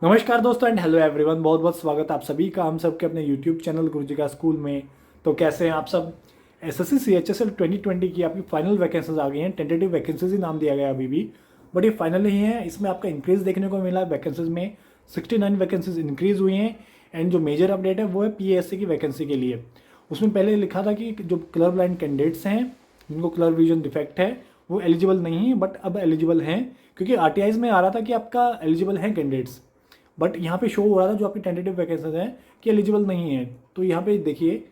नमस्कार दोस्तों and hello everyone, बहुत बहुत स्वागत है आप सभी का हम सबके अपने यूट्यूब चैनल गुरुजी का स्कूल में। तो कैसे हैं आप सब। एसएससी सीएचएसएल 2020 की आपकी फाइनल वैकेंसीज आ गई हैं। टेंटेटिव वैकेंसीज ही नाम दिया गया है अभी भी, बट ये फाइनल ही है। इसमें आपका इंक्रीज देखने को मिला है वैकेंसीज में। 69 वैकेंसीज इंक्रीज हुई हैं। एंड जो मेजर अपडेट है वो है पीएएससी की वैकेंसी के लिए। उसमें पहले लिखा था कि जो कलर ब्लाइंड कैंडिडेट्स हैं जिनको कलर विजन डिफेक्ट है वो एलिजिबल नहीं है, बट अब एलिजिबल हैं, क्योंकि आरटीआईज में आ रहा था कि आपका एलिजिबल हैं कैंडिडेट्स, बट यहाँ पे शो हो रहा था जो आपकी टेंटेटिव वैकेंसीज हैं कि एलिजिबल नहीं है। तो यहाँ पे देखिए,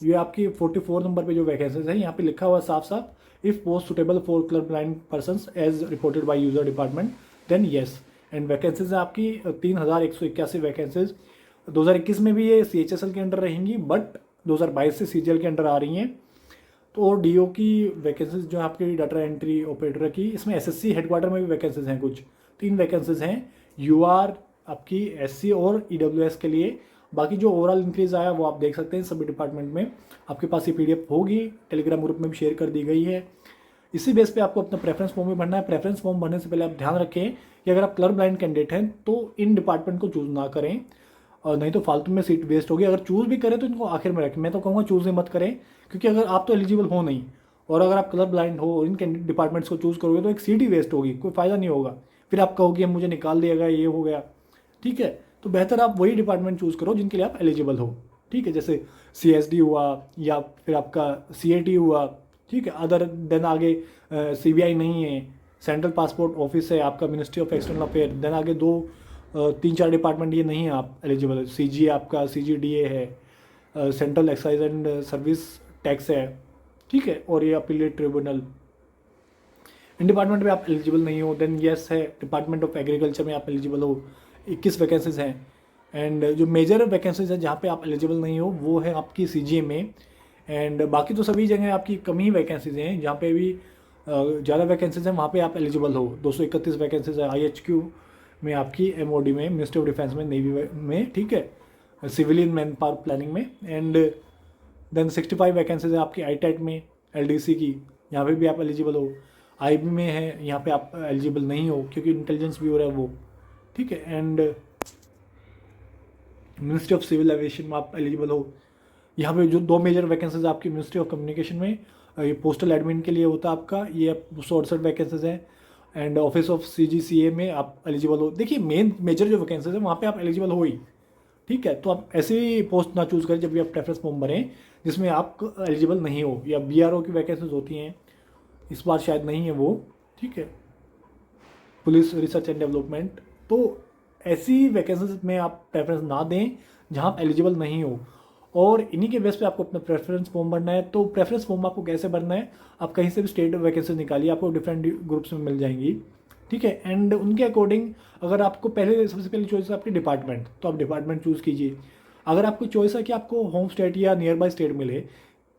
ये आपकी 44 नंबर पे जो वैकेंसीज है यहाँ पे लिखा हुआ साफ साफ, if post suitable for colour blind person as reported by user department then yes. And vacancies है आपकी 3181 वैकेंसीज। 2021 में भी ये CHSL के अंडर रहेंगी, बट 2022 से CGL के अंडर आ रही हैं। तो और डीओ की वैकेंसीज जो है आपकी डाटा एंट्री ऑपरेटर की, इसमें एसएससी हेडक्वार्टर में भी वैकेंसीज हैं, कुछ 3 वैकेंसीज हैं। यूआर आपकी SC और EWS के लिए। बाकी जो ओवरऑल इंक्रीज आया वो आप देख सकते हैं सभी डिपार्टमेंट में। आपके पास ये PDF होगी, टेलीग्राम ग्रुप में भी शेयर कर दी गई है। इसी बेस पे आपको अपना प्रेफरेंस फॉर्म भी भरना है। प्रेफरेंस फॉर्म भरने से पहले आप ध्यान रखें कि अगर आप कलर ब्लाइंड कैंडिडेट हैं तो इन डिपार्टमेंट को चूज़ ना करें, और नहीं तो फालतू में सीट वेस्ट होगी। अगर चूज़ भी करें तो इनको आखिर में रखें। मैं तो कहूँगा चूज़ ही मत करें, क्योंकि अगर आप तो एलिजिबल हो नहीं, और अगर आप कलर ब्लाइंड हो और इन डिपार्टमेंट्स को चूज़ करोगे तो एक सीट ही वेस्ट होगी, कोई फ़ायदा नहीं होगा। फिर आप कहोगे मुझे निकाल दिया गया, ये हो गया। ठीक है, तो बेहतर आप वही डिपार्टमेंट चूज़ करो जिनके लिए आप एलिजिबल हो। ठीक है, जैसे CSD हुआ या फिर आपका CAT हुआ। ठीक है, अदर देन आगे CBI नहीं है, सेंट्रल पासपोर्ट ऑफिस है आपका, ministry of external affair. Then आगे 3-4 डिपार्टमेंट ये नहीं है आप एलिजिबल। CG आपका CGDA है, central excise and service tax है। ठीक है, और ये अपीलेट ट्रिब्यूनल, इन डिपार्टमेंट में आप एलिजिबल नहीं हो। देन येस है, डिपार्टमेंट ऑफ एग्रीकल्चर में आप एलिजिबल हो, 21 वैकेंसीज हैं। एंड जो मेजर वैकेंसीज है जहाँ पे आप एलिजिबल नहीं हो वो है आपकी CGA में। एंड बाकी तो सभी जगह आपकी कम ही वैकेंसीज हैं। जहाँ पे भी ज़्यादा वैकेंसीज हैं वहाँ पे आप एलिजिबल हो। 231 वैकेंसीज है IHQ में आपकी, MOD में, मिनिस्ट्री ऑफ डिफेंस में, नेवी में। ठीक है, सिविलियन मैन पावर प्लानिंग में। एंड देन 65 वैकेंसीज है आपकी ITET में, LDC की, यहाँ पे भी आप एलिजिबल हो। IB में है, यहाँ पे आप एलिजिबल नहीं हो क्योंकि इंटेलिजेंस ब्यूरो है वो। ठीक है, and ministry of civil aviation में आप एलिजिबल हो। यहाँ पे जो 2 मेजर वैकेंसीज आपकी मिनिस्ट्री ऑफ कम्युनिकेशन में, ये पोस्टल एडमिन के लिए होता है आपका, ये 168 वैकेंसीज हैं। एंड ऑफिस ऑफ CGCA में आप एलिजिबल हो। देखिए, मेन मेजर जो वैकेंसीज है वहाँ पे आप एलिजिबल हो ही। ठीक है, तो आप ऐसे ही पोस्ट ना चूज़ करें जब भी आप प्रेफरेंस फॉर्म भरें जिसमें आप एलिजिबल नहीं हो। या BRO की वैकेंसीज होती हैं, इस बार शायद नहीं है वो। ठीक है, पुलिस रिसर्च एंड डेवलपमेंट। तो ऐसी वैकेंसीज में आप प्रेफरेंस ना दें जहां आप एलिजिबल नहीं हो, और इन्हीं के बेस पे आपको अपना प्रेफरेंस फॉर्म भरना है। तो प्रेफरेंस फॉर्म आपको कैसे भरना है, आप कहीं से भी स्टेट वैकेंसी निकालिए, आपको डिफरेंट ग्रुप्स में मिल जाएंगी। ठीक है, एंड उनके अकॉर्डिंग अगर आपको पहले सबसे पहली चॉइस है आपकी डिपार्टमेंट, तो आप डिपार्टमेंट चूज़ कीजिए। अगर आपको चॉइस है कि आपको होम स्टेट या नियर बाई स्टेट मिले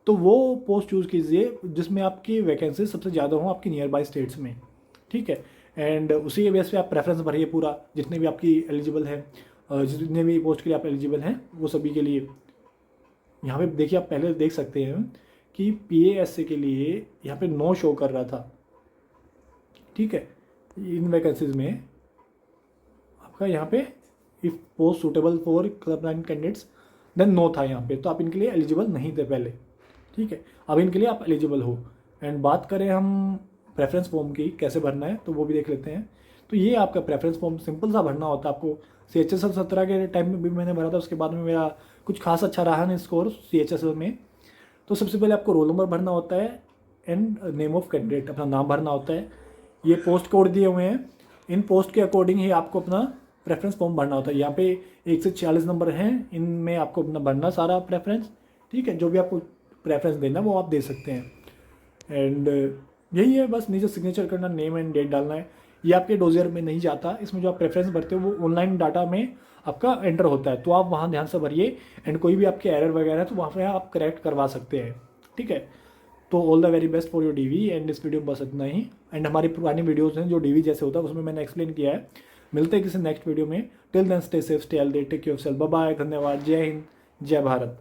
तो वो पोस्ट चूज़ कीजिए जिसमें आपकी वैकेंसी सबसे ज़्यादा हो आपकी नियर बाई स्टेट्स में। ठीक है, एंड उसी के बेस पे आप प्रेफरेंस भरिए पूरा, जितने भी आपकी एलिजिबल हैं, जितने भी पोस्ट के लिए आप एलिजिबल हैं वो सभी के लिए। यहाँ पे देखिए, आप पहले देख सकते हैं कि PASA के लिए यहाँ पे 9 शो कर रहा था। ठीक है, इन वैकेंसीज में आपका यहाँ पे if post suitable for colour blind candidates then no था यहाँ पे, तो आप इनके लिए एलिजिबल नहीं थे पहले। ठीक है, अब इनके लिए आप एलिजिबल हो। एंड बात करें हम प्रेफरेंस फॉर्म की कैसे भरना है तो वो भी देख लेते हैं। तो ये आपका प्रेफरेंस फॉर्म सिंपल सा भरना होता है आपको। CHSL 17 के टाइम में भी मैंने भरा था, उसके बाद में मेरा कुछ खास अच्छा रहा नहीं स्कोर CHSL में। तो सबसे पहले आपको रोल नंबर भरना होता है एंड नेम ऑफ कैंडिडेट, अपना नाम भरना होता है। ये पोस्ट कोड दिए हुए हैं, इन पोस्ट के अकॉर्डिंग ही आपको अपना प्रेफरेंस फॉर्म भरना होता है। यहाँ पे 1 से 46 नंबर हैं, इनमें आपको अपना भरना सारा प्रेफरेंस। ठीक है, जो भी आपको प्रेफरेंस देना वो आप दे सकते हैं। एंड यही है, बस नीचे सिग्नेचर करना, नेम एंड डेट डालना है। ये आपके डोजियर में नहीं जाता, इसमें जो आप प्रेफरेंस भरते हो वो ऑनलाइन डाटा में आपका एंटर होता है, तो आप वहाँ ध्यान से भरिए। एंड कोई भी आपके एरर वगैरह है तो वहाँ पे आप करेक्ट करवा सकते हैं। ठीक है, तो all the very best for your DV। And इस वीडियो में बस इतना ही। एंड हमारी पुरानी वीडियोज़ हैं जो DV जैसे होता है उसमें मैंने एक्सप्लेन किया है। मिलते हैं किसी नेक्स्ट वीडियो में। Till then stay safe, stay healthy, take care of yourself. Bye bye, धन्यवाद, जय हिंद, जय भारत।